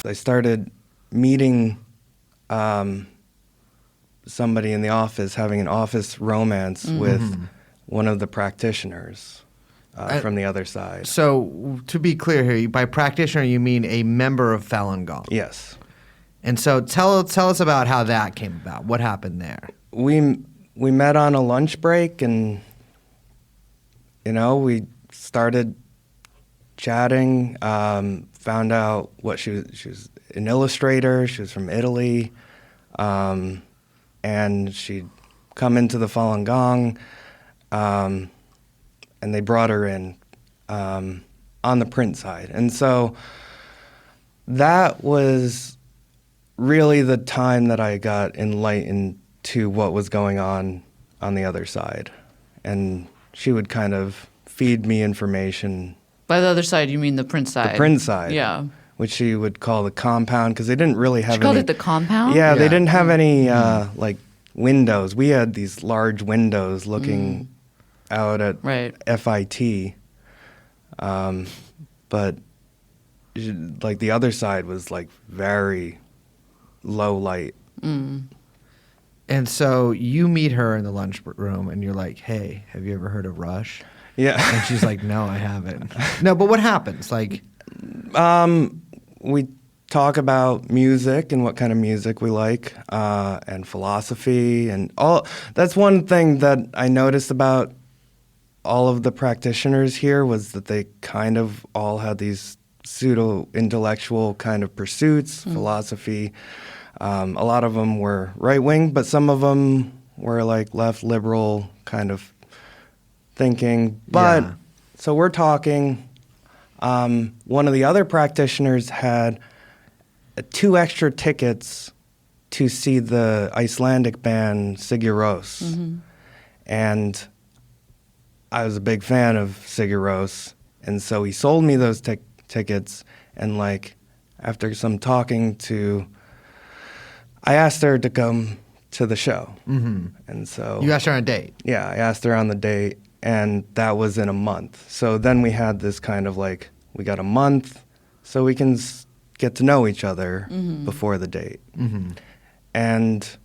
I started meeting somebody in the office, having an office romance with one of the practitioners from the other side. So to be clear here, by practitioner you mean a member of Falun Gong? Yes. And so tell us about how that came about. What happened there? We met on a lunch break, and we started chatting. Found out what she was an illustrator. She was from Italy, and she'd come into the Falun Gong, and they brought her in on the print side, and so that was really the time that I got enlightened to what was going on the other side. And she would kind of feed me information. By the other side, you mean the print side? The print side. Yeah. Which she would call the compound, because they didn't really have She called it the compound? Yeah, they didn't have any like windows. We had these large windows looking out at FIT. But like the other side was like very low light. And so you meet her in the lunch room and you're like, hey, have you ever heard of Rush? Yeah. And she's like, no, I haven't. No, but what happens? Like, we talk about music and what kind of music we like, and philosophy and all. That's one thing that I noticed about all of the practitioners here, was that they kind of all had these pseudo-intellectual kind of pursuits, philosophy. A lot of them were right-wing, but some of them were like left liberal kind of thinking. But so we're talking. One of the other practitioners had 2 extra tickets to see the Icelandic band Sigur Rós. And I was a big fan of Sigur Rós, and so he sold me those tickets. And like after some talking to, I asked her to come to the show. And so you asked her on a date? Yeah, I asked her on the date, and that was in a month. So then we had this kind of like, we got a month so we can get to know each other before the date. And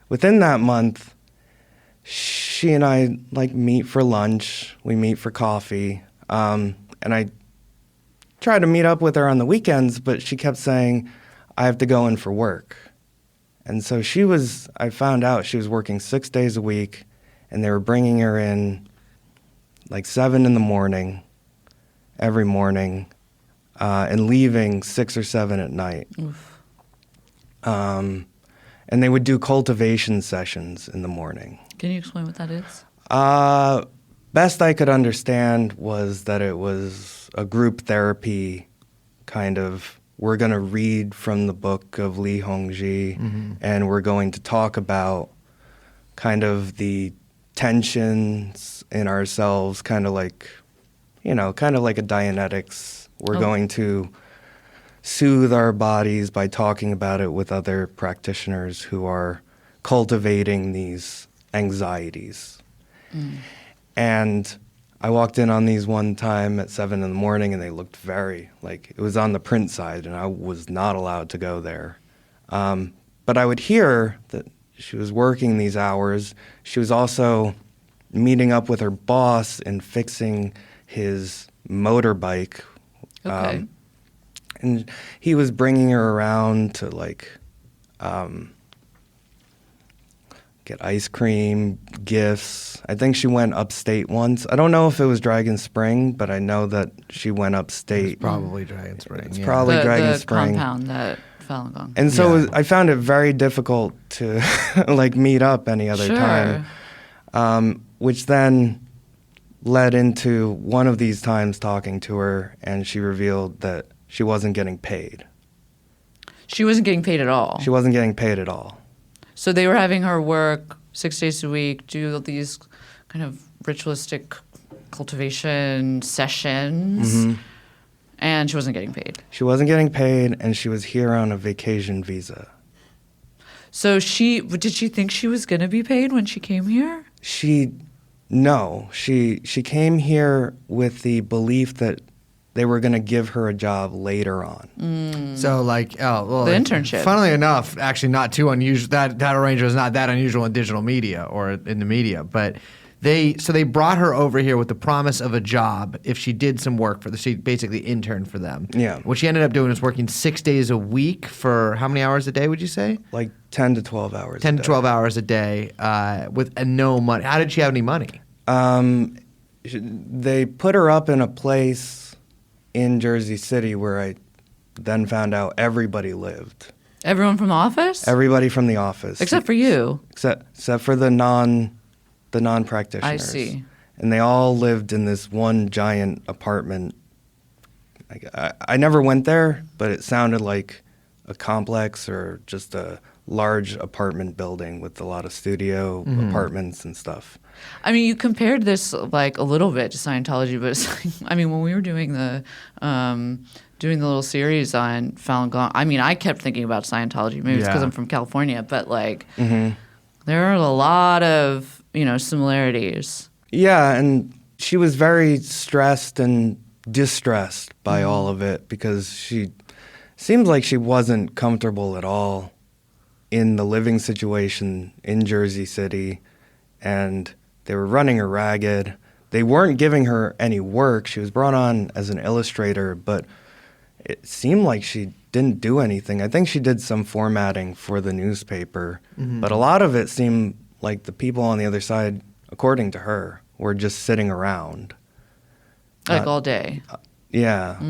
within that month, she and I like meet for lunch, we meet for coffee, and I tried to meet up with her on the weekends, but she kept saying, I have to go in for work. And so I found out she was working 6 days a week, and they were bringing her in like 7 in the morning, every morning, and leaving 6 or 7 at night. And they would do cultivation sessions in the morning. Can you explain what that is? Best I could understand was that it was a group therapy kind of, we're going to read from the book of Li Hongji, and we're going to talk about kind of the tensions in ourselves, kind of like a Dianetics. We're going to soothe our bodies by talking about it with other practitioners who are cultivating these anxieties. And I walked in on these one time at 7 in the morning, and they looked very, like, it was on the print side, and I was not allowed to go there. But I would hear that she was working these hours. She was also meeting up with her boss and fixing his motorbike. Okay. And he was bringing her around to, like, get ice cream, gifts. I think she went upstate once. I don't know if it was Dragon Spring, but I know that she went upstate. It's probably Dragon Spring. It's probably Dragon Spring. The compound that Falun Gong. And so I found it very difficult to like meet up any other time, which then led into one of these times talking to her, and she revealed that she wasn't getting paid. She wasn't getting paid at all? She wasn't getting paid at all. So they were having her work 6 days a week, do these kind of ritualistic cultivation sessions, and she wasn't getting paid. She wasn't getting paid, and she was here on a vacation visa. So did she think she was going to be paid when she came here? No. She came here with the belief that they were going to give her a job later on. So like, oh, well, The internship. Funnily enough, actually not too unusual. That arrangement is not that unusual in digital media or in the media, but they brought her over here with the promise of a job if she did some work she basically interned for them. Yeah. What she ended up doing was working 6 days a week for how many hours a day, would you say? Like 10 to 12 hours. 10 a to day. 12 hours a day with no money. How did she have any money? They put her up in a place in Jersey City where I then found out everybody lived. Everyone from the office? Everybody from the office. Except for you. Except for the non-practitioners. I see. And they all lived in this one giant apartment. I never went there, but it sounded like a complex or just a large apartment building with a lot of studio apartments and stuff. I mean, you compared this like a little bit to Scientology, but it's like, I mean, when we were doing the little series on Falun Gong, I mean, I kept thinking about Scientology. Maybe it's because Yeah. I'm from California, but like, there are a lot of similarities. Yeah, and she was very stressed and distressed by all of it because she seems like she wasn't comfortable at all in the living situation in Jersey City, and they were running her ragged. They weren't giving her any work. She was brought on as an illustrator, but it seemed like she didn't do anything. I think she did some formatting for the newspaper, but a lot of it seemed like the people on the other side, according to her, were just sitting around. Like all day. Yeah.